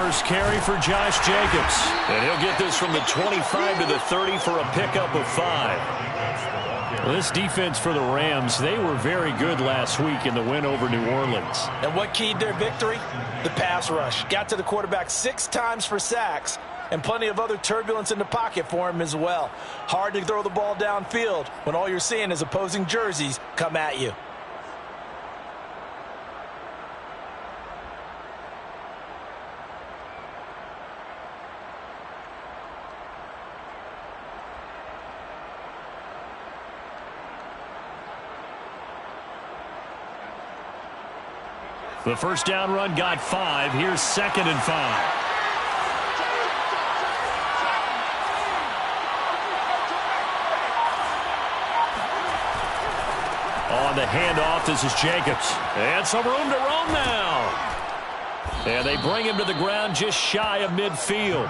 first carry for Josh Jacobs. And he'll get this from the 25 to the 30 for a pickup of 5. Well, this defense for the Rams, they were very good last week in the win over New Orleans. And what keyed their victory? The pass rush. Got to the quarterback 6 times for sacks, and plenty of other turbulence in the pocket for him as well. Hard to throw the ball downfield when all you're seeing is opposing jerseys come at you. The first down run got 5. Here's 2nd and 5. On the handoff, this is Jacobs. And some room to roam now. And they bring him to the ground just shy of midfield.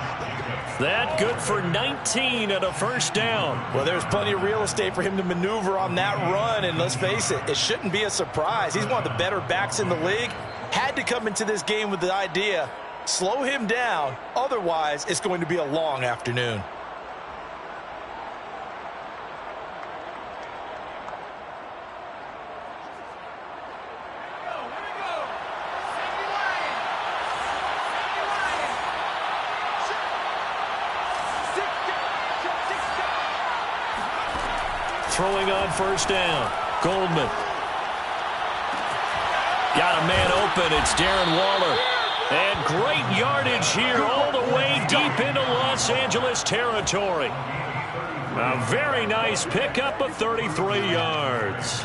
That good for 19 and a first down. Well, there's plenty of real estate for him to maneuver on that run, and let's face it, it shouldn't be a surprise. He's one of the better backs in the league. Had to come into this game with the idea, slow him down, otherwise it's going to be a long afternoon. Throwing on first down. Goldman. Got a man open. It's Darren Waller. And great yardage here all the way deep into Los Angeles territory. A very nice pickup of 33 yards.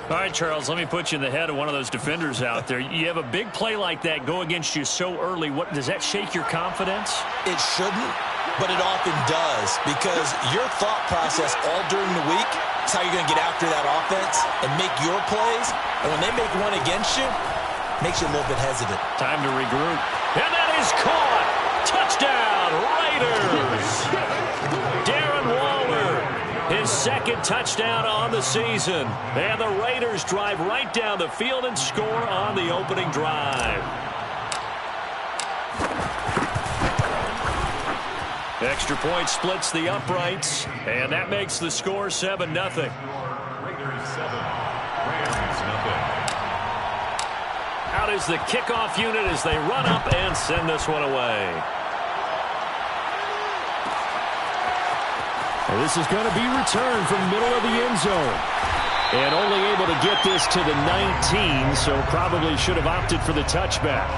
All right, Charles, let me put you in the head of one of those defenders out there. You have a big play like that go against you so early. What does that shake your confidence? It shouldn't, but it often does, because your thought process all during the week is how you're going to get after that offense and make your plays. And when they make one against you, it makes you a little bit hesitant. Time to regroup. And that is caught. Touchdown, Raiders. Darren Waller, his 2nd touchdown on the season. And the Raiders drive right down the field and score on the opening drive. Extra point splits the uprights, and that makes the score 7-0. Raiders 7, Rams 0. Out is the kickoff unit as they run up and send this one away. And this is going to be returned from the middle of the end zone. And only able to get this to the 19, so probably should have opted for the touchback.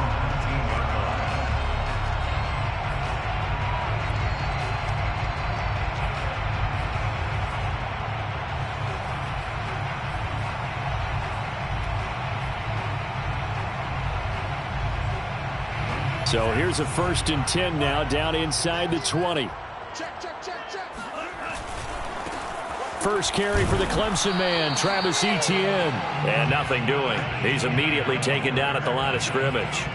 So here's a 1st and 10 now down inside the 20. First carry for the Clemson man, Travis Etienne. And nothing doing. He's immediately taken down at the line of scrimmage.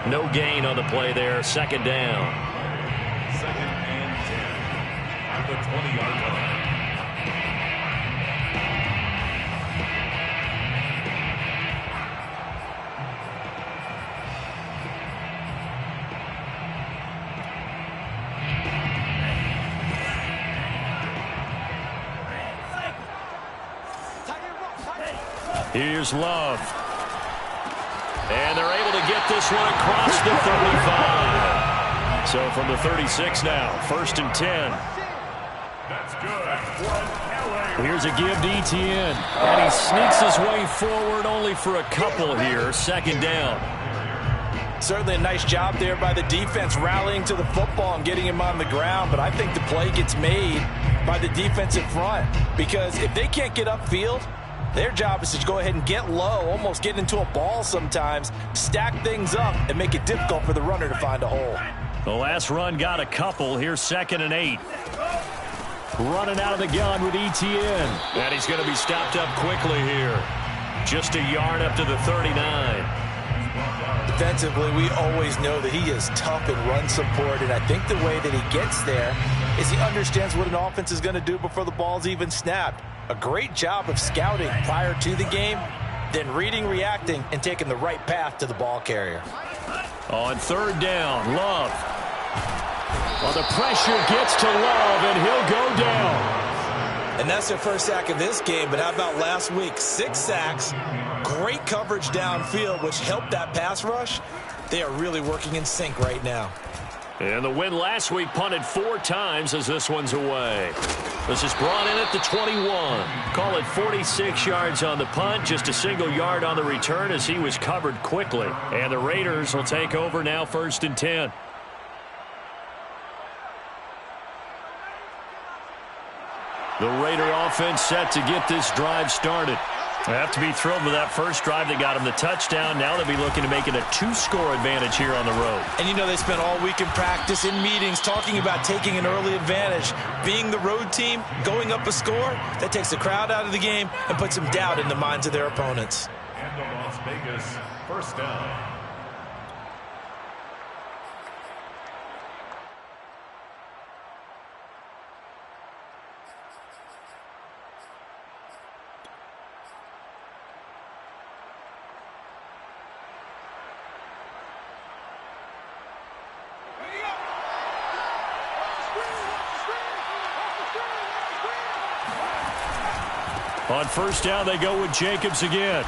No gain on the play there. 2nd down. 2nd and 10 at the 20-yard line. Here's Love. And they're able to get this one across the 35. So from the 36 now, 1st and 10. That's good. Here's a give to Etienne. And he sneaks his way forward only for a couple here. 2nd down. Certainly a nice job there by the defense rallying to the football and getting him on the ground. But I think the play gets made by the defensive front, because if they can't get upfield, their job is to go ahead and get low, almost get into a ball sometimes, stack things up, and make it difficult for the runner to find a hole. The last run got a couple. Here's 2nd and 8. Running out of the gun with Etienne. And he's going to be stopped up quickly here. Just a yard up to the 39. Defensively, we always know that he is tough in run support, and I think the way that he gets there is he understands what an offense is going to do before the ball's even snapped. A great job of scouting prior to the game, then reading, reacting, and taking the right path to the ball carrier. On third down, Love. Well, the pressure gets to Love, and he'll go down. And that's their first sack of this game, but how about last week? 6 sacks, great coverage downfield, which helped that pass rush. They are really working in sync right now. And the win last week punted 4 times as this one's away. This is brought in at the 21. Call it 46 yards on the punt, just a single yard on the return as he was covered quickly. And the Raiders will take over now, 1st and 10. The Raider offense set to get this drive started. They have to be thrilled with that first drive that got them the touchdown. Now they'll be looking to make it a 2-score advantage here on the road. And you know they spent all week in practice, in meetings, talking about taking an early advantage. Being the road team, going up a score, that takes the crowd out of the game and puts some doubt in the minds of their opponents. And the Las Vegas first down. On first down, they go with Jacobs again.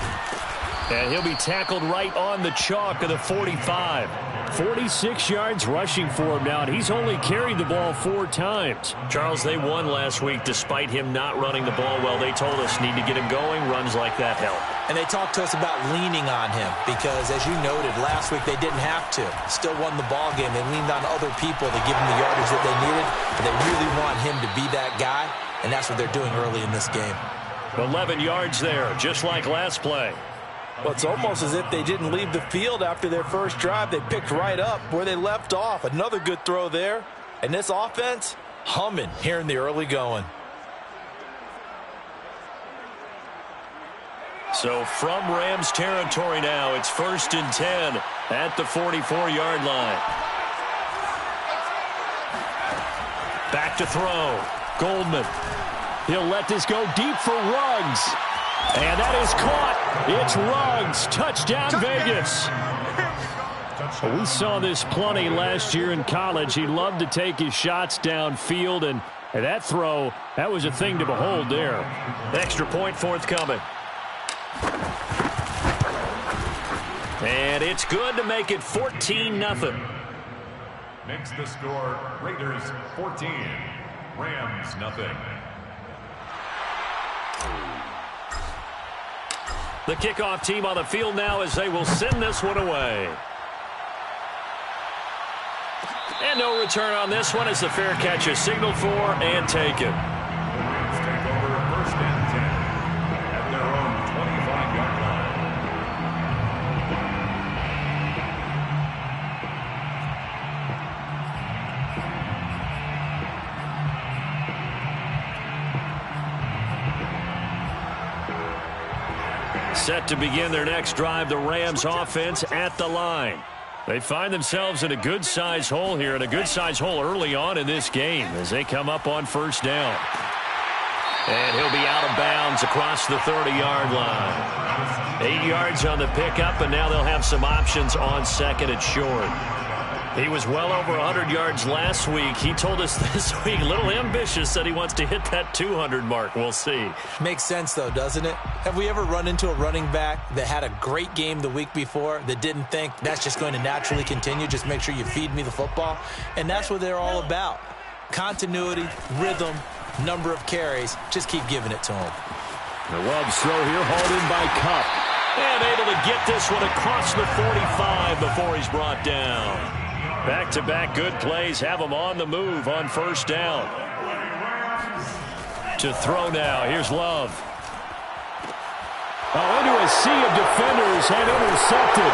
And he'll be tackled right on the chalk of the 45. 46 yards rushing for him now, and he's only carried the ball 4 times. Charles, they won last week despite him not running the ball well. They told us need to get him going. Runs like that help. And they talked to us about leaning on him because, as you noted, last week they didn't have to. Still won the ball game. They leaned on other people to give him the yardage that they needed, but they really want him to be that guy, and that's what they're doing early in this game. 11 yards there, just like last play. Well, it's almost as if they didn't leave the field after their first drive. They picked right up where they left off. Another good throw there. And this offense, humming here in the early going. So from Rams territory now, it's 1st and 10 at the 44-yard line. Back to throw. Goldman. He'll let this go deep for Ruggs. And that is caught. It's Ruggs. Touchdown, Vegas. We saw this plenty last year in college. He loved to take his shots downfield, and that throw, that was a thing to behold there. Extra point forthcoming. And it's good to make it 14-0. Makes the score Raiders 14, Rams nothing. The kickoff team on the field now as they will send this one away. And no return on this one as the fair catch is signaled for and taken. Rams take over 1st and 10 at their own 25-yard line. Set to begin their next drive, the Rams offense at the line. They find themselves in a good-sized hole here, and a good-sized hole early on in this game as they come up on 1st down. And he'll be out of bounds across the 30-yard line. 8 yards on the pickup, and now they'll have some options on 2nd and short. He was well over 100 yards last week. He told us this week, a little ambitious, said he wants to hit that 200 mark. We'll see. Makes sense, though, doesn't it? Have we ever run into a running back that had a great game the week before that didn't think that's just going to naturally continue? Just make sure you feed me the football. And that's what they're all about. Continuity, rhythm, number of carries. Just keep giving it to him. The Love's throw here hauled in by Kupp. And able to get this one across the 45 before he's brought down. Back-to-back good plays have him on the move on 1st down. To throw now. Here's Love. Oh, into a sea of defenders and intercepted.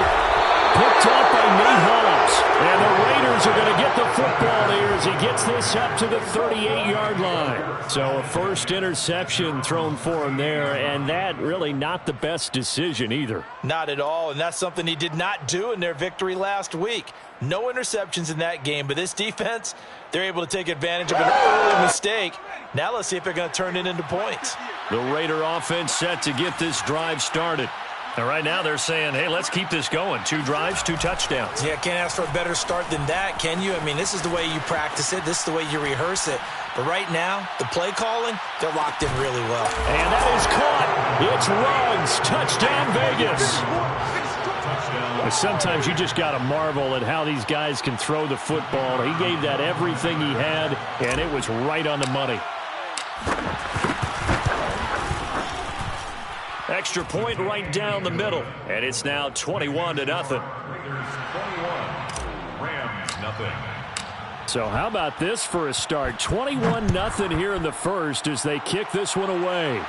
Picked up by Nate Hobbs. And the Raiders are going to get the football here as he gets this up to the 38-yard line. So a first interception thrown for him there, and that really not the best decision either. Not at all, and that's something he did not do in their victory last week. No interceptions in that game, but this defense, they're able to take advantage of an early mistake. Now let's see if they're going to turn it into points. The Raider offense set to get this drive started. And right now they're saying, hey, let's keep this going. 2 drives, 2 touchdowns. Yeah, can't ask for a better start than that, can you? I mean, this is the way you practice it. This is the way you rehearse it. But right now, the play calling, they're locked in really well. And that is caught. It's Ruggs. Touchdown, Vegas. Sometimes you just got to marvel at how these guys can throw the football. He gave that everything he had, and it was right on the money. Extra point right down the middle, and it's now 21-0. Rams, nothing. So how about this for a start? 21-0 here in the first as they kick this one away.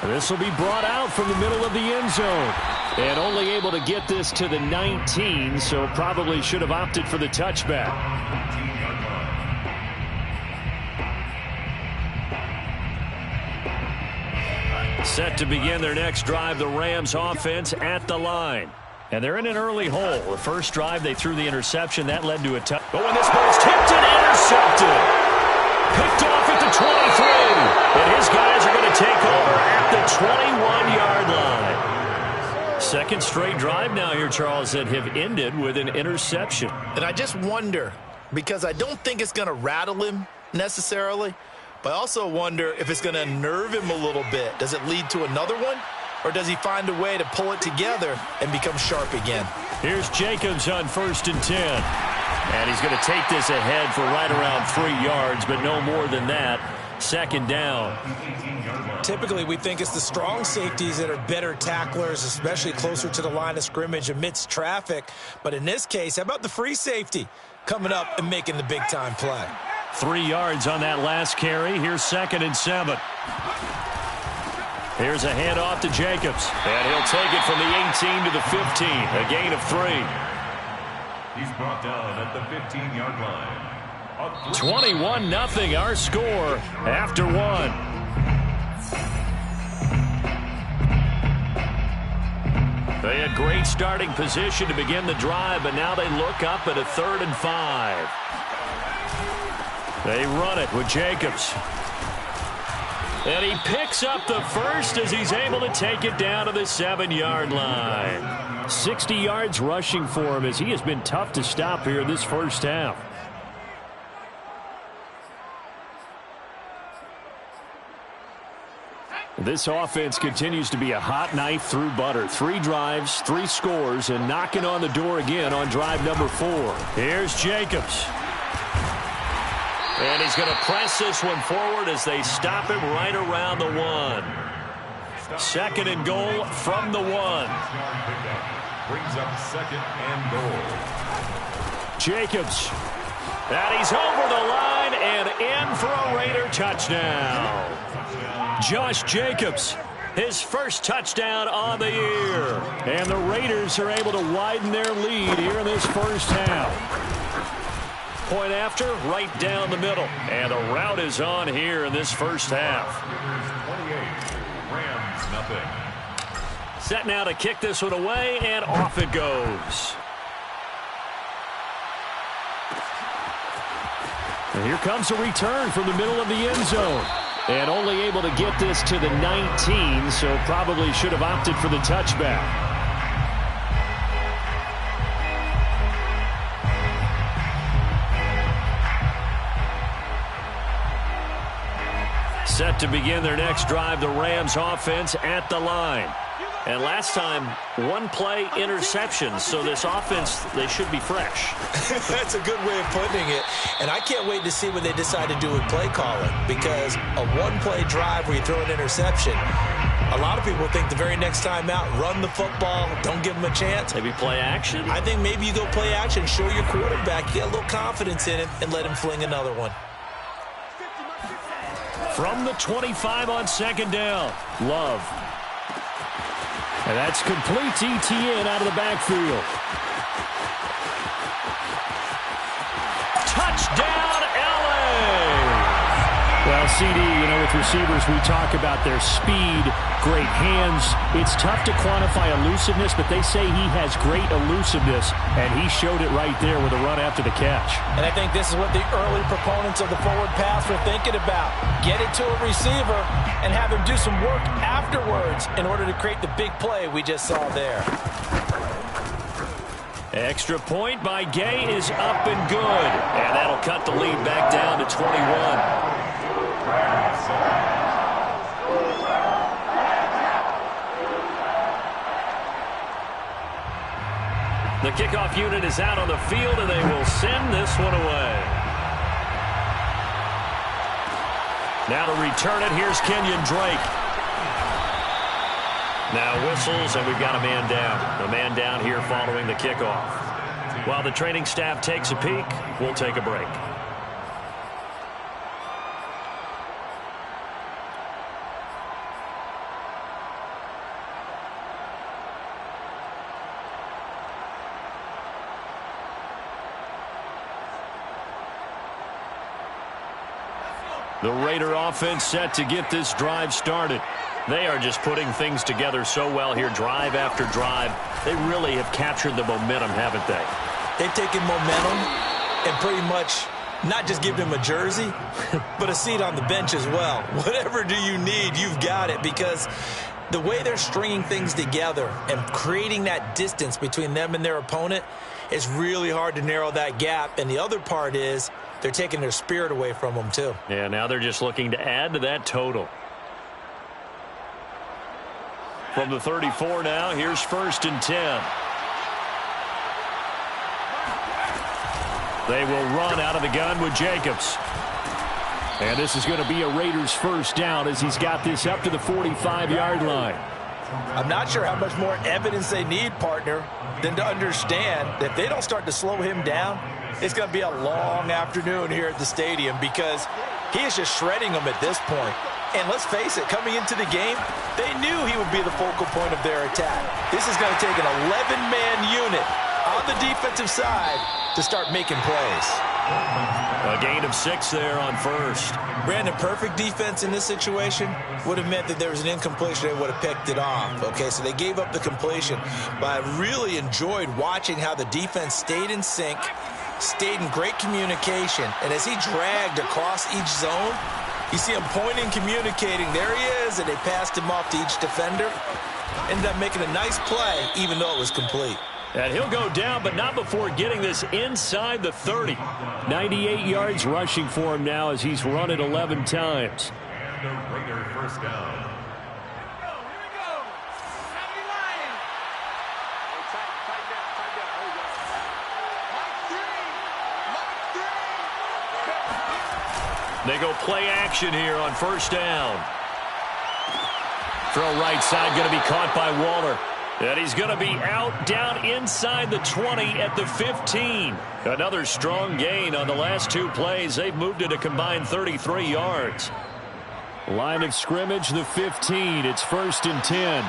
This will be brought out from the middle of the end zone. And only able to get this to the 19, so probably should have opted for the touchback. Set to begin their next drive, the Rams offense at the line. And they're in an early hole. The first drive, they threw the interception. That led to a touchdown. But when this ball's tipped and intercepted. Picked off at the 23. And his guys are going to take over at the 21-yard line. Second straight drive now here, Charles, that have ended with an interception. And I just wonder, because I don't think it's going to rattle him necessarily, but I also wonder if it's going to unnerve him a little bit. Does it lead to another one? Or does he find a way to pull it together and become sharp again? Here's Jacobs on 1st and 10. And he's going to take this ahead for right around 3 yards, but no more than that. Second down. Typically, we think it's the strong safeties that are better tacklers, especially closer to the line of scrimmage amidst traffic. But in this case, how about the free safety coming up and making the big-time play? 3 yards on that last carry. Here's 2nd and 7. Here's a handoff to Jacobs. And he'll take it from the 18 to the 15. A gain of 3. He's brought down at the 15-yard line. 21-0 our score after 1. They had great starting position to begin the drive, but now they look up at a 3rd and 5. They run it with Jacobs. And he picks up the first as he's able to take it down to the 7-yard line. 60 yards rushing for him as he has been tough to stop here this first half. This offense continues to be a hot knife through butter. 3 drives, 3 scores, and knocking on the door again on drive number 4. Here's Jacobs. And he's going to press this one forward as they stop him right around the 1. 2nd and goal from the 1. Brings up 2nd and goal. Jacobs. And he's over the line and in for a Raider touchdown. Josh Jacobs, his first touchdown on the year. And the Raiders are able to widen their lead here in this first half. Point after, right down the middle. And the route is on here in this first half. 28, Rams, nothing. Set now to kick this one away, and off it goes. And here comes a return from the middle of the end zone. And only able to get this to the 19, so probably should have opted for the touchback. Set to begin their next drive, the Rams offense at the line. And last time, 1 play interception, so this offense, they should be fresh. That's a good way of putting it. And I can't wait to see what they decide to do with play calling, because a 1-play drive where you throw an interception, a lot of people think the very next time out, run the football, don't give them a chance. Maybe play action? I think maybe you go play action, show your quarterback, get a little confidence in him, and let him fling another one. From the 25 on 2nd down, Love. And that's complete to Etienne out of the backfield. Touchdown, L.A. Well, Well, CD, with receivers, we talk about their speed, great hands. It's tough to quantify elusiveness, but they say he has great elusiveness, and he showed it right there with a run after the catch. And I think this is what the early proponents of the forward pass were thinking about. Get it to a receiver and have him do some work afterwards in order to create the big play we just saw there. Extra point by Gay is up and good. And that'll cut the lead back down to 21. The kickoff unit is out on the field, and they will send this one away. Now to return it, here's Kenyon Drake. Now whistles, and we've got a man down. A man down here following the kickoff. While the training staff takes a peek, we'll take a break. The Raider offense set to get this drive started. They are just putting things together so well here, drive after drive. They really have captured the momentum, haven't they? They've taken momentum and pretty much not just given him a jersey, but a seat on the bench as well. Whatever do you need, you've got it, because the way they're stringing things together and creating that distance between them and their opponent is really hard to narrow that gap. And the other part is they're taking their spirit away from them, too. Yeah, now they're just looking to add to that total. From the 34 now, here's 1st and 10. They will run out of the gun with Jacobs. And this is going to be a Raiders first down as he's got this up to the 45-yard line. I'm not sure how much more evidence they need, partner, than to understand that if they don't start to slow him down, it's going to be a long afternoon here at the stadium, because he is just shredding them at this point. And let's face it, coming into the game, they knew he would be the focal point of their attack. This is going to take an 11-man unit on the defensive side to start making plays. A gain of 6 there on first. Brandon, perfect defense in this situation would have meant that there was an incompletion. They would have picked it off. Okay, so they gave up the completion. But I really enjoyed watching how the defense stayed in sync, stayed in great communication. And as he dragged across each zone, you see him pointing, communicating. There he is, and they passed him off to each defender. Ended up making a nice play, even though it was complete. And he'll go down, but not before getting this inside the 30. 98 yards rushing for him now as he's run it 11 times. And a Raider first down. They go play action here on first down. Throw right side, going to be caught by Waller. And he's going to be out down inside the 20 at the 15. Another strong gain on the last 2 plays. They've moved it a combined 33 yards. Line of scrimmage, the 15. It's 1st and 10.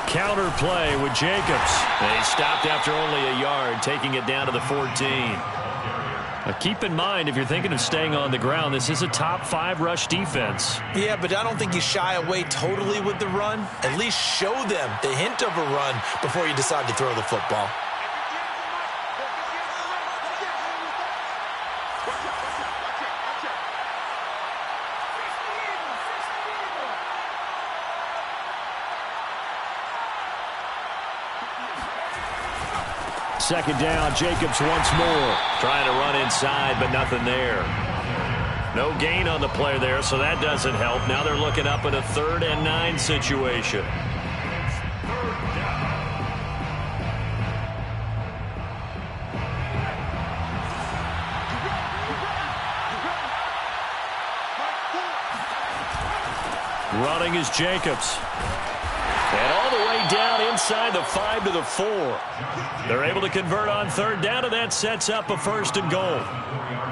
Counter play with Jacobs. They stopped after only a yard, taking it down to the 14. Now keep in mind, if you're thinking of staying on the ground, this is a top 5 rush defense. Yeah, but I don't think you shy away totally with the run. At least show them the hint of a run before you decide to throw the football. Second down, Jacobs once more. Trying to run inside, but nothing there. No gain on the play there, so that doesn't help. Now they're looking up at a 3rd and 9 situation. Running is Jacobs. And all the way down inside the 5 to the 4. They're able to convert on 3rd down, and that sets up a 1st and goal.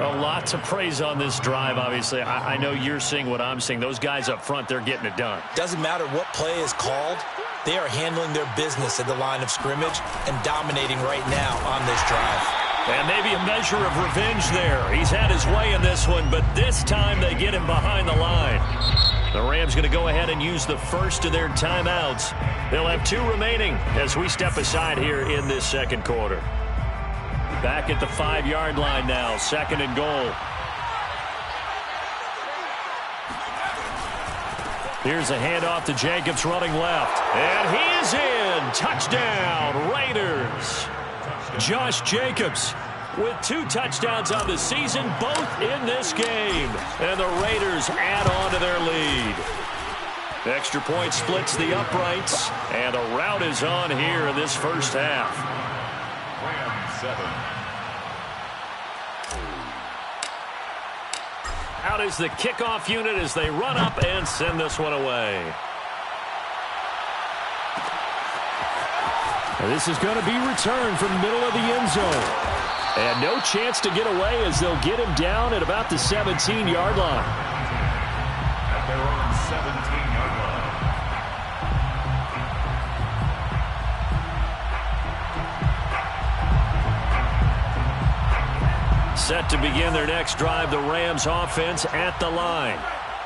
A lot to praise on this drive, obviously. I know you're seeing what I'm seeing. Those guys up front, they're getting it done. Doesn't matter what play is called. They are handling their business at the line of scrimmage and dominating right now on this drive. And maybe a measure of revenge there. He's had his way in this one, but this time they get him behind the line. The Rams going to go ahead and use the first of their timeouts. They'll have 2 remaining as we step aside here in this second quarter. Back at the 5-yard line now, 2nd and goal. Here's a handoff to Jacobs running left. And he is in. Touchdown, Raiders. Josh Jacobs with 2 touchdowns on the season, both in this game. And the Raiders add on to their lead. Extra point splits the uprights, and the route is on here in this first half. Rams 7. Out is the kickoff unit as they run up and send this one away. And this is going to be returned from the middle of the end zone. And no chance to get away as they'll get him down at about the 17-yard line. At their own 17-yard line. Set to begin their next drive, the Rams offense at the line.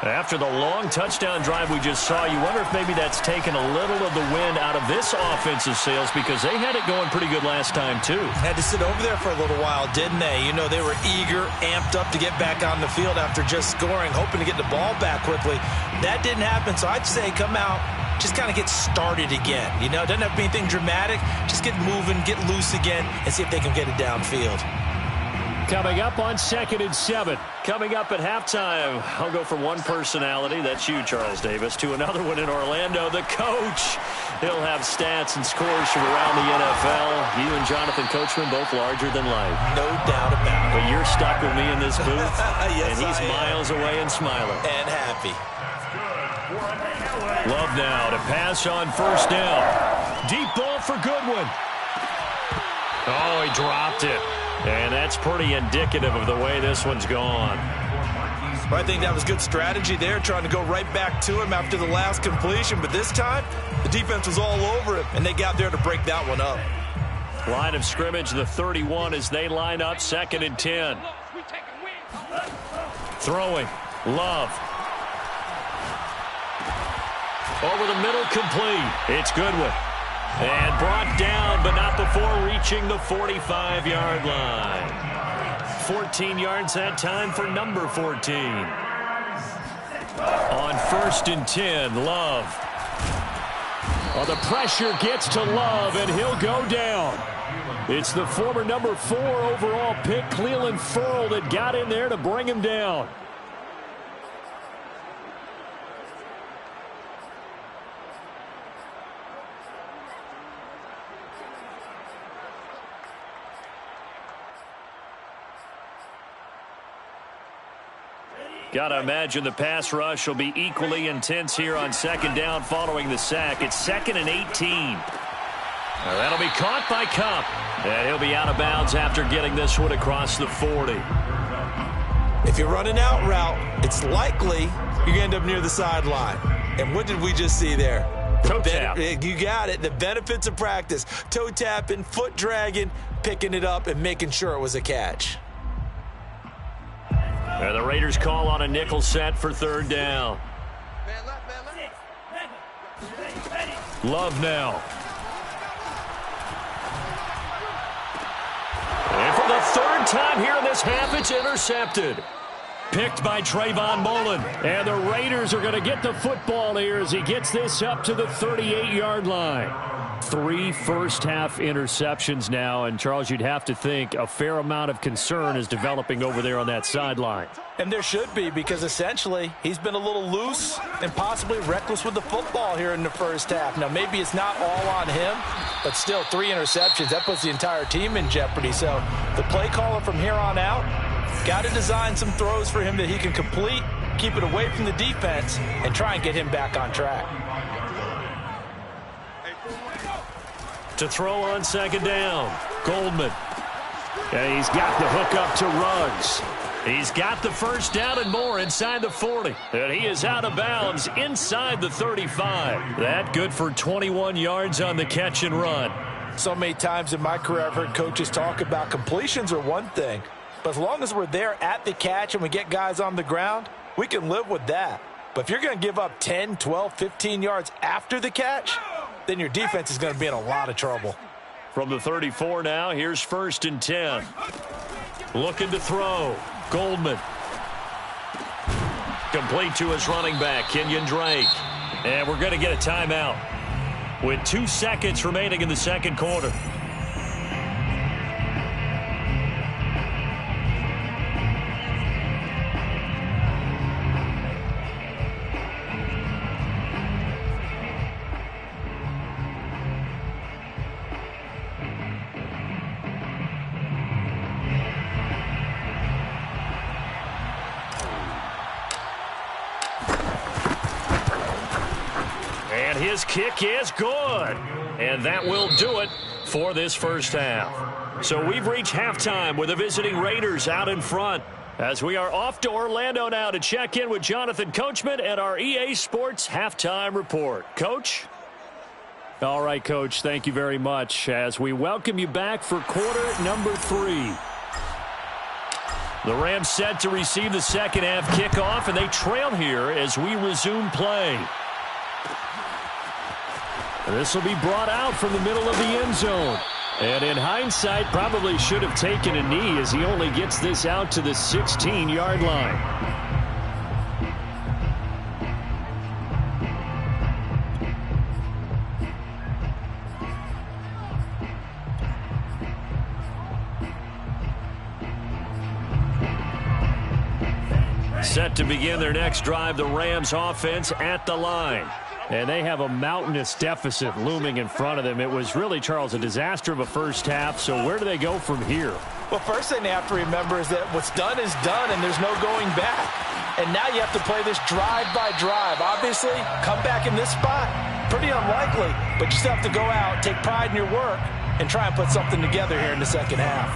After the long touchdown drive we just saw, you wonder if maybe that's taken a little of the wind out of this offensive sails, because they had it going pretty good last time too. Had to sit over there for a little while, didn't they? You know, they were eager, amped up to get back on the field after just scoring, hoping to get the ball back quickly. That didn't happen, so I'd say come out, just kind of get started again. You know, it doesn't have to be anything dramatic. Just get moving, get loose again, and see if they can get it downfield. Coming up on 2nd and 7. Coming up at halftime, I'll go from one personality, that's you, Charles Davis, to another one in Orlando, the coach. He'll have stats and scores from around the NFL. You and Jonathan Coachman both larger than life. No doubt about it. But you're stuck with me in this booth, yes, and he's miles away and smiling. And happy. Love now to pass on first down. Deep ball for Goodwin. Oh, he dropped it. And that's pretty indicative of the way this one's gone. Well, I think that was good strategy there, trying to go right back to him after the last completion. But this time, the defense was all over him, and they got there to break that one up. Line of scrimmage, the 31 as they line up, 2nd and 10. Throwing, Love. Over the middle, complete. It's Goodwin. And brought down, but not before reaching the 45-yard line. 14 yards that time for number 14. On 1st and 10, Love. Well, the pressure gets to Love, and he'll go down. It's the former number 4 overall pick, Cleveland Ferrell, that got in there to bring him down. Got to imagine the pass rush will be equally intense here on 2nd down following the sack. It's 2nd and 18. Now that'll be caught by Kupp. And he'll be out of bounds after getting this one across the 40. If you're running out route, it's likely you're going to end up near the sideline. And what did we just see there? Toe tap. You got it. The benefits of practice. Toe tapping, foot dragging, picking it up, and making sure it was a catch. And the Raiders call on a nickel set for 3rd down. Love now. And for the 3rd time here in this half, it's intercepted. Picked by Trayvon Mullen. And the Raiders are going to get the football here as he gets this up to the 38-yard line. 3 first-half interceptions now, and Charles, you'd have to think a fair amount of concern is developing over there on that sideline. And there should be, because essentially he's been a little loose and possibly reckless with the football here in the first half. Now, maybe it's not all on him, but still 3 interceptions. That puts the entire team in jeopardy. So the play caller from here on out got to design some throws for him that he can complete, keep it away from the defense, and try and get him back on track. To throw on 2nd down, Goldman. And he's got the hook up to Ruggs. He's got the first down and more inside the 40. And he is out of bounds inside the 35. That good for 21 yards on the catch and run. So many times in my career I've heard coaches talk about completions are one thing. But as long as we're there at the catch and we get guys on the ground, we can live with that. But if you're going to give up 10, 12, 15 yards after the catch, then your defense is going to be in a lot of trouble. From the 34 now, here's 1st and 10. Looking to throw. Goldman. Complete to his running back, Kenyon Drake. And we're going to get a timeout with 2 seconds remaining in the second quarter. And his kick is good. And that will do it for this first half. So we've reached halftime with the visiting Raiders out in front, as we are off to Orlando now to check in with Jonathan Coachman and our EA Sports halftime report. Coach? All right, Coach, thank you very much as we welcome you back for quarter number 3. The Rams set to receive the second half kickoff, and they trail here as we resume play. This will be brought out from the middle of the end zone. And in hindsight, probably should have taken a knee as he only gets this out to the 16-yard line. Set to begin their next drive, the Rams offense at the line. And they have a mountainous deficit looming in front of them. It was really, Charles, a disaster of a first half. So where do they go from here? Well, first thing they have to remember is that what's done is done, and there's no going back. And now you have to play this drive by drive. Obviously, come back in this spot, pretty unlikely. But you still have to go out, take pride in your work, and try and put something together here in the second half.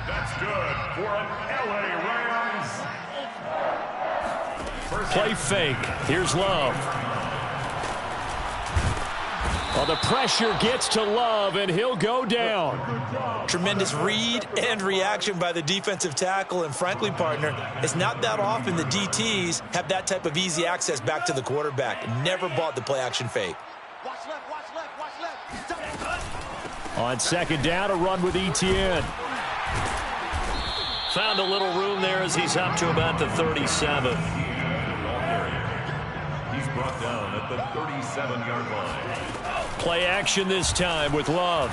That's good for an LA Rams. Play fake. Here's Love. Well, the pressure gets to Love, and he'll go down. Tremendous read and reaction by the defensive tackle, and frankly, partner, it's not that often the DTs have that type of easy access back to the quarterback. Never bought the play-action fake. On second down, a run with Etienne. Found a little room there as he's up to about the 37. He's brought down at the 37-yard line. Play action this time with Love.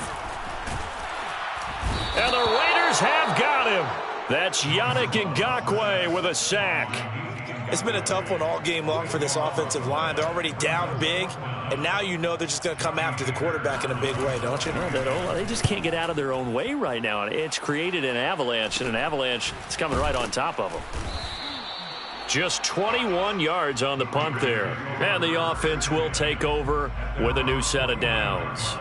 And the Raiders have got him. That's Yannick Ngakoue with a sack. It's been a tough one all game long for this offensive line. They're already down big, and now you know they're just going to come after the quarterback in a big way, don't you? No, they just can't get out of their own way right now. It's created an avalanche, and an avalanche is coming right on top of them. Just 21 yards on the punt there. And the offense will take over with a new set of downs.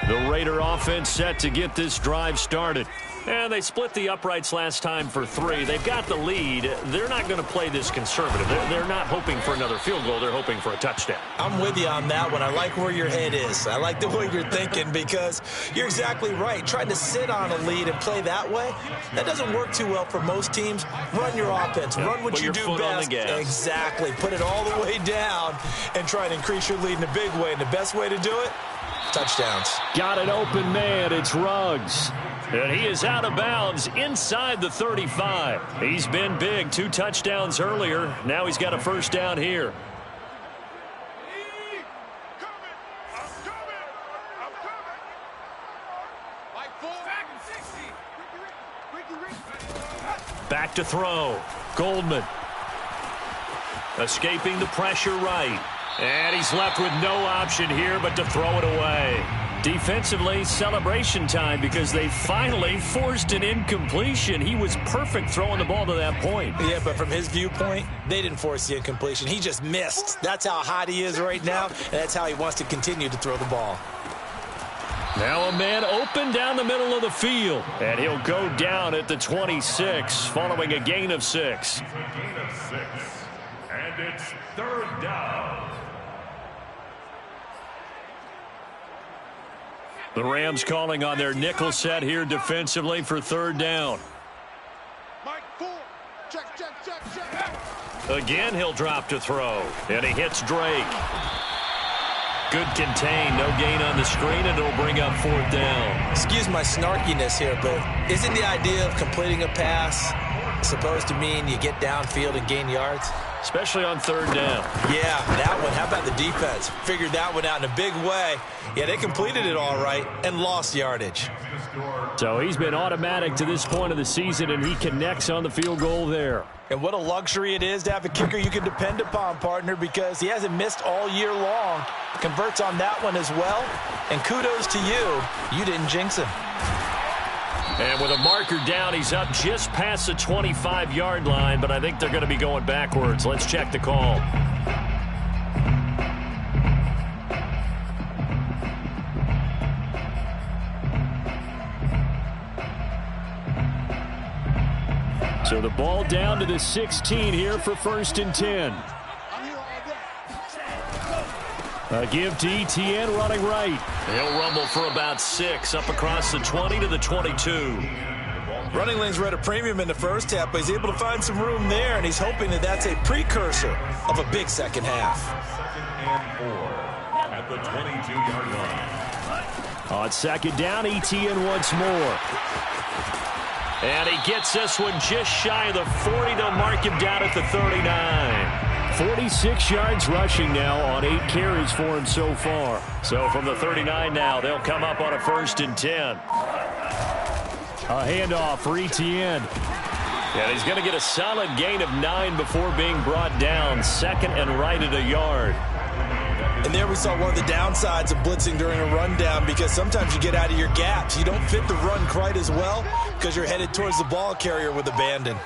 The Raider offense set to get this drive started. And they split the uprights last time for 3. They've got the lead. They're not going to play this conservative. They're not hoping for another field goal. They're hoping for a touchdown. I'm with you on that one. I like where your head is. I like the way you're thinking because you're exactly right. Trying to sit on a lead and play that way, that doesn't work too well for most teams. Run your offense. Run what you do best. Exactly. Put it all the way down and try to increase your lead in a big way. And the best way to do it, touchdowns. Got an open man. It's Ruggs. And he is out of bounds inside the 35. He's been big. 2 touchdowns earlier. Now he's got a first down here. Back to throw. Goldman. Escaping the pressure right. And he's left with no option here but to throw it away. Defensively, celebration time because they finally forced an incompletion. He was perfect throwing the ball to that point. Yeah, but from his viewpoint, they didn't force the incompletion. He just missed. That's how hot he is right now, and that's how he wants to continue to throw the ball. Now a man open down the middle of the field, and he'll go down at the 26 following a gain of 6. Gain of 6. And it's third down. The Rams calling on their nickel set here defensively for third down. Again, he'll drop to throw, and he hits Drake. Good contain, no gain on the screen, and it'll bring up fourth down. Excuse my snarkiness here, but isn't the idea of completing a pass supposed to mean you get downfield and gain yards? Especially on third down. Yeah, that one. How about the defense? Figured that one out in a big way. Yeah, they completed it all right and lost yardage. So he's been automatic to this point of the season, and he connects on the field goal there. And what a luxury it is to have a kicker you can depend upon, partner, because he hasn't missed all year long. Converts on that one as well. And kudos to you. You didn't jinx him. And with a marker down, he's up just past the 25-yard line, but I think they're going to be going backwards. Let's check the call. So the ball down to the 16 here for 1st and 10. A give to Etienne running right. He'll rumble for about 6 up across the 20 to the 22. Running lanes were at a premium in the first half, but he's able to find some room there, and he's hoping that that's a precursor of a big second half. Second and 4 at the 22-yard line. On second down, Etienne once more. And he gets this one just shy of the 40. They'll mark him down at the 39. 46 yards rushing now on 8 carries for him so far. So from the 39 now, they'll come up on a 1st and 10. A handoff for Etienne. And he's going to get a solid gain of 9 before being brought down. 2nd and right at a yard. And there we saw one of the downsides of blitzing during a rundown, because sometimes you get out of your gaps. You don't fit the run quite as well because you're headed towards the ball carrier with abandon.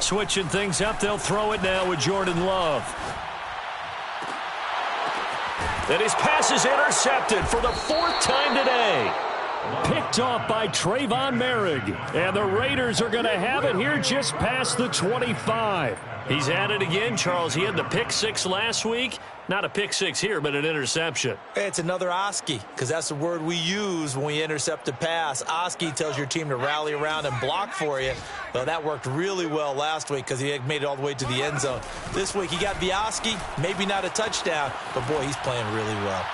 Switching things up, they'll throw it now with Jordan Love. And his pass is intercepted for the 4th time today. Picked off by Trayvon Merrick. And the Raiders are going to have it here just past the 25. He's at it again, Charles. He had the pick 6 last week. Not a pick 6 here, but an interception. It's another Oski, because that's the word we use when we intercept a pass. Oski tells your team to rally around and block for you. Well, that worked really well last week because he made it all the way to the end zone. This week he got the Oski, maybe not a touchdown, but boy, he's playing really well.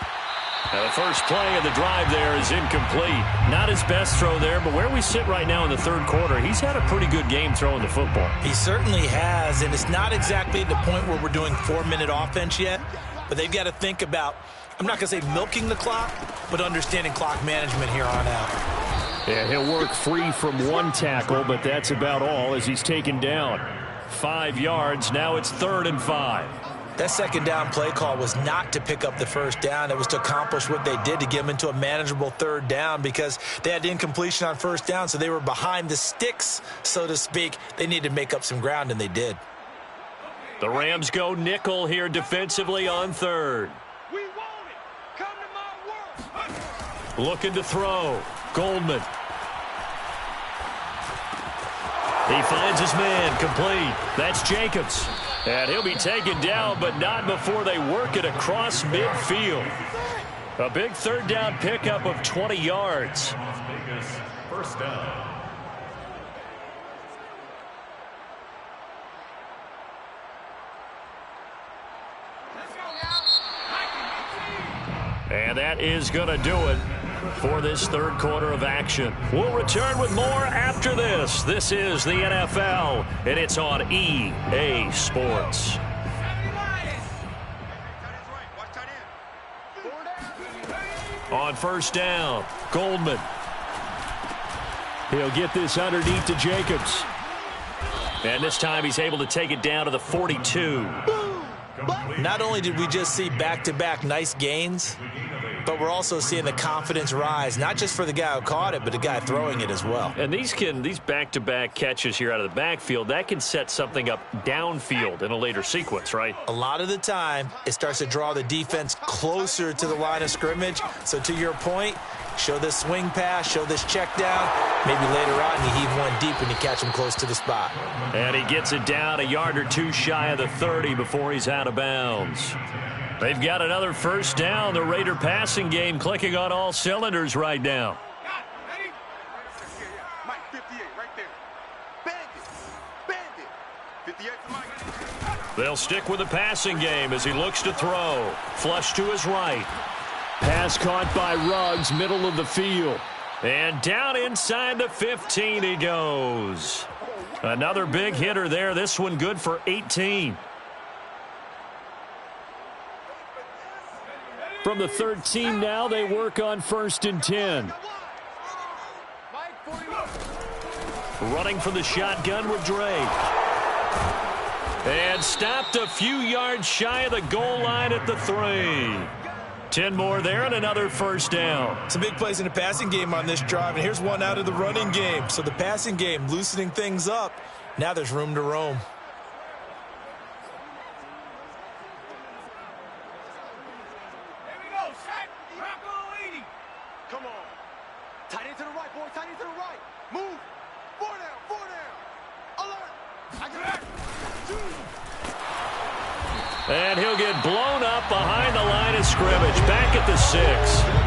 Now the first play of the drive there is incomplete. Not his best throw there, but where we sit right now in the 3rd quarter, he's had a pretty good game throwing the football. He certainly has, and it's not exactly at the point where we're doing 4-minute offense yet, but they've got to think about, I'm not going to say milking the clock, but understanding clock management here on out. Yeah, he'll work free from one tackle, but that's about all as he's taken down. 5 yards, now it's 3rd and 5. That second down play call was not to pick up the first down. It was to accomplish what they did to get them into a manageable 3rd down, because they had incompletion on first down, so they were behind the sticks, so to speak. They needed to make up some ground, and they did. The Rams go nickel here defensively on 3rd. We want it. Come to my work. Looking to throw. Goldman. He finds his man, complete. That's Jacobs. And he'll be taken down, but not before they work it across midfield. A big 3rd down pickup of 20 yards. Las Vegas, first down. And that is going to do it for this 3rd quarter of action. We'll return with more after this. This is the NFL, and it's on EA Sports. On first down, Goldman. He'll get this underneath to Jacobs. And this time he's able to take it down to the 42. Not only did we just see back-to-back nice gains, but we're also seeing the confidence rise, not just for the guy who caught it, but the guy throwing it as well. And these back-to-back catches here out of the backfield, that can set something up downfield in a later sequence, right? A lot of the time, it starts to draw the defense closer to the line of scrimmage. So to your point, show this swing pass, show this check down. Maybe later on you heave one deep and you catch him close to the spot. And he gets it down a yard or two shy of the 30 before he's out of bounds. They've got another first down. The Raider passing game clicking on all cylinders right now. Mike, 58 right there. Bandit. 58 for Mike. They'll stick with the passing game as he looks to throw. Flush to his right. Pass caught by Ruggs, middle of the field. And down inside the 15 he goes. Another big hitter there. This one good for 18. From the 13 now, they work on 1st and 10. Running for the shotgun with Drake. And stopped a few yards shy of the goal line at the 3. 10 more there and another first down. Some big plays in the passing game on this drive, and here's one out of the running game. So the passing game loosening things up. Now there's room to roam. Come on. Tight end to the right, boy. Tight end to the right. Move. 4 down. Alert. I got it. And he'll get blown up behind the line of scrimmage. Back at the 6.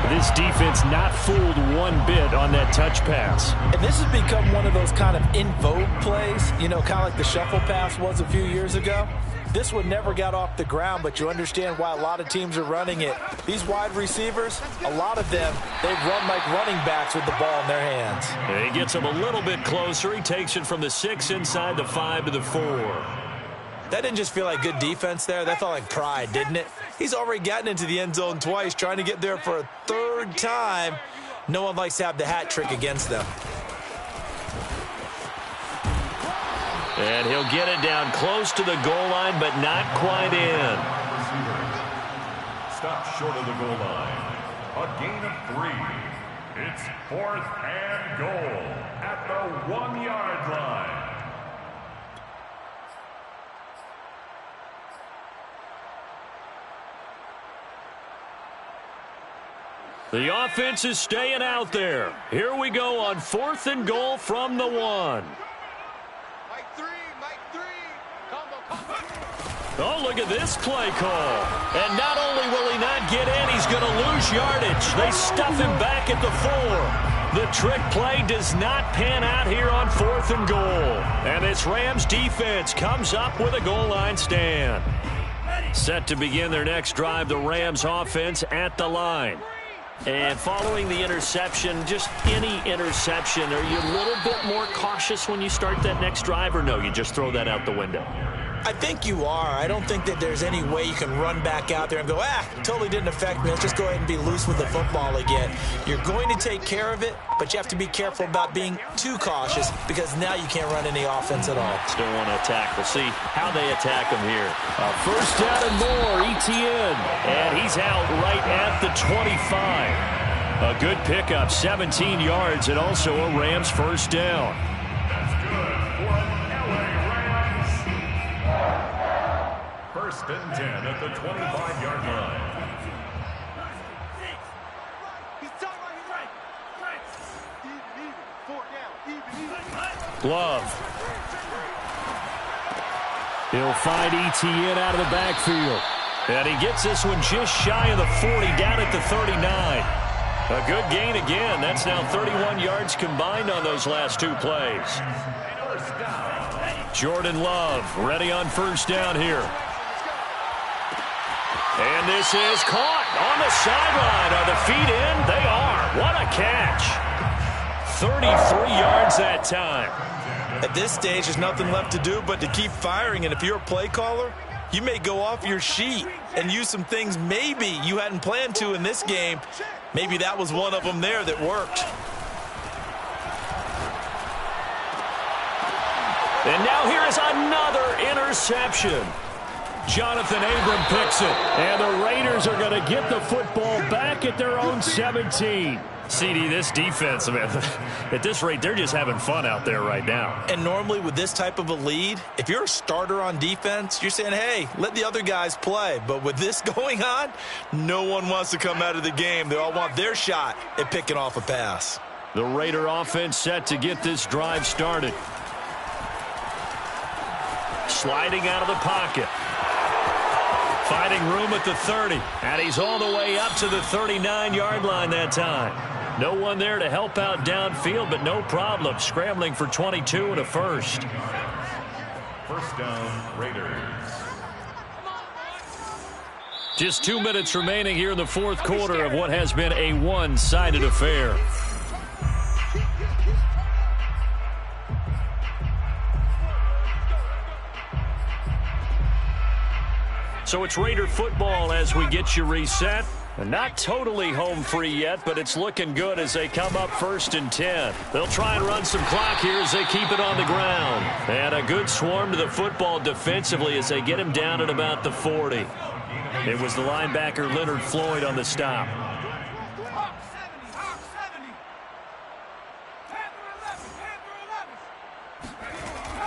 This defense not fooled one bit on that touch pass. And this has become one of those kind of in vogue plays, you know, kind of like the shuffle pass was a few years ago. This one never got off the ground, but you understand why a lot of teams are running it. These wide receivers, a lot of them, they run like running backs with the ball in their hands. And he gets him a little bit closer. He takes it from the 6 inside the 5 to the 4. That didn't just feel like good defense there. That felt like pride, didn't it? He's already gotten into the end zone twice, trying to get there for a 3rd time. No one likes to have the hat trick against them. And he'll get it down close to the goal line, but not quite in. Stop short of the goal line. A gain of 3. It's 4th and goal at the 1-yard line. The offense is staying out there. Here we go on 4th and goal from the 1. Mike 3. Combo. Oh, look at this play call. And not only will he not get in, he's going to lose yardage. They stuff him back at the 4. The trick play does not pan out here on 4th and goal. And this Rams defense comes up with a goal line stand. Set to begin their next drive, the Rams offense at the line. And following the interception, just any interception, are you a little bit more cautious when you start that next drive, or no, you just throw that out the window? I think you are. I don't think that there's any way you can run back out there and go, totally didn't affect me. Let's just go ahead and be loose with the football again. You're going to take care of it, but you have to be careful about being too cautious because now you can't run any offense at all. Still want to attack. We'll see how they attack him here. First down and more, Etienne. And he's out right at the 25. A good pickup, 17 yards, and also a Rams first down. That's good for an LA Rams. 1st and 10 at the 25-yard line. He's tight right. Even. 4 down. Glove. He'll find Etienne out of the backfield. And he gets this one just shy of the 40, down at the 39. A good gain again. That's now 31 yards combined on those last 2 plays. Jordan Love ready on first down here. And this is caught on the sideline. Are the feet in? They are. What a catch. 33 yards that time. At this stage, there's nothing left to do but to keep firing. And if you're a play caller, you may go off your sheet and use some things maybe you hadn't planned to in this game. Maybe that was one of them there that worked. And now here is another interception. Jonathan Abram picks it. And the Raiders are going to get the football back at their own 17. CD, this defense, man, at this rate, they're just having fun out there right now. And normally with this type of a lead, if you're a starter on defense, you're saying, hey, let the other guys play. But with this going on, no one wants to come out of the game. They all want their shot at picking off a pass. The Raider offense set to get this drive started. Sliding out of the pocket. Finding room at the 30. And he's all the way up to the 39-yard line that time. No one there to help out downfield, but no problem. Scrambling for 22 and a first. First down, Raiders. Just 2 minutes remaining here in the fourth quarter of what has been a one-sided affair. So it's Raider football as we get you reset. Not totally home free yet, but it's looking good as they come up 1st and 10. They'll try and run some clock here as they keep it on the ground. And a good swarm to the football defensively as they get him down at about the 40. It was the linebacker Leonard Floyd on the stop.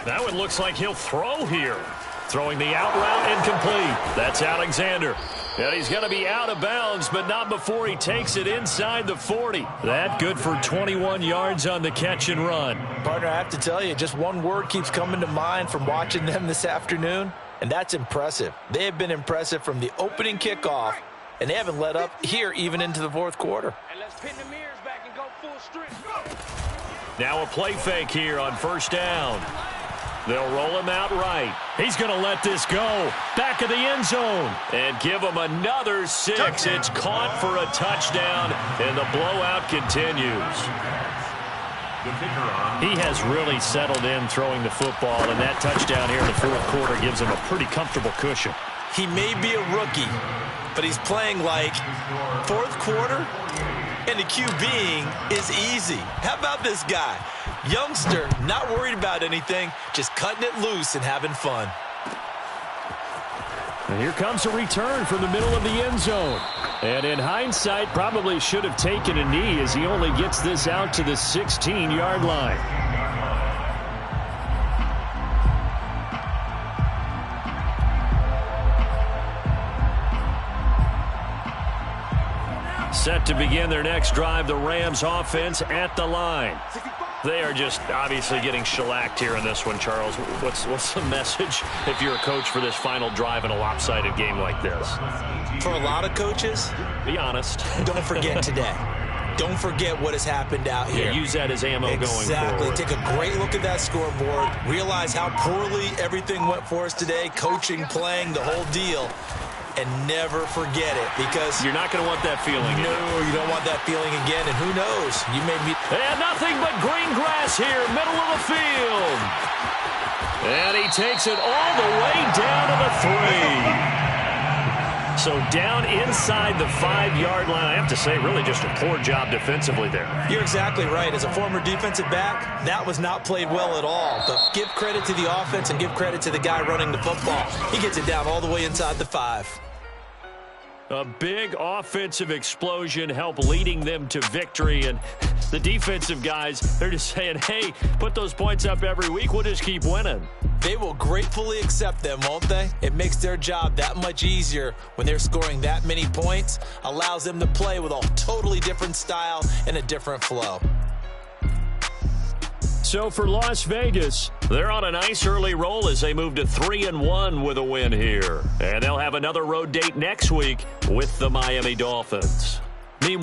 Now it looks like he'll throw here. Throwing the out route incomplete. That's Alexander. And he's going to be out of bounds, but not before he takes it inside the 40. That good for 21 yards on the catch and run. Partner, I have to tell you, just one word keeps coming to mind from watching them this afternoon, and that's impressive. They have been impressive from the opening kickoff, and they haven't let up here even into the fourth quarter. And let's pin the mirrors back and go full strength. Now a play fake here on 1st down. They'll roll him out right. He's going to let this go. Back of the end zone. And give him another 6. It's caught for a touchdown, and the blowout continues. He has really settled in throwing the football, and that touchdown here in the fourth quarter gives him a pretty comfortable cushion. He may be a rookie, but he's playing like fourth quarter, and the QBing is easy. How about this guy? Youngster, not worried about anything, just cutting it loose and having fun. And here comes a return from the middle of the end zone. And in hindsight, probably should have taken a knee as he only gets this out to the 16-yard line. Set to begin their next drive, the Rams offense at the line. They are just obviously getting shellacked here in this one, Charles. What's the message if you're a coach for this final drive in a lopsided game like this? For a lot of coaches, be honest. Don't forget today. Don't forget what has happened out here. Yeah, use that as ammo going forward. Exactly. Take a great look at that scoreboard. Realize how poorly everything went for us today. Coaching, playing, the whole deal. And never forget it, because you're not going to want that feeling. No, you don't want that feeling again. And who knows? You may be. And nothing but green grass here, middle of the field. And he takes it all the way down to the 3. So down inside the 5-yard line. I have to say, really just a poor job defensively there. You're exactly right. As a former defensive back, that was not played well at all. But give credit to the offense and give credit to the guy running the football. He gets it down all the way inside the 5. A big offensive explosion helped leading them to victory. And the defensive guys, they're just saying, hey, put those points up every week. We'll just keep winning. They will gratefully accept them, won't they? It makes their job that much easier when they're scoring that many points. Allows them to play with a totally different style and a different flow. So for Las Vegas, they're on a nice early roll as they move to 3-1 with a win here. And they'll have another road date next week with the Miami Dolphins. Meanwhile,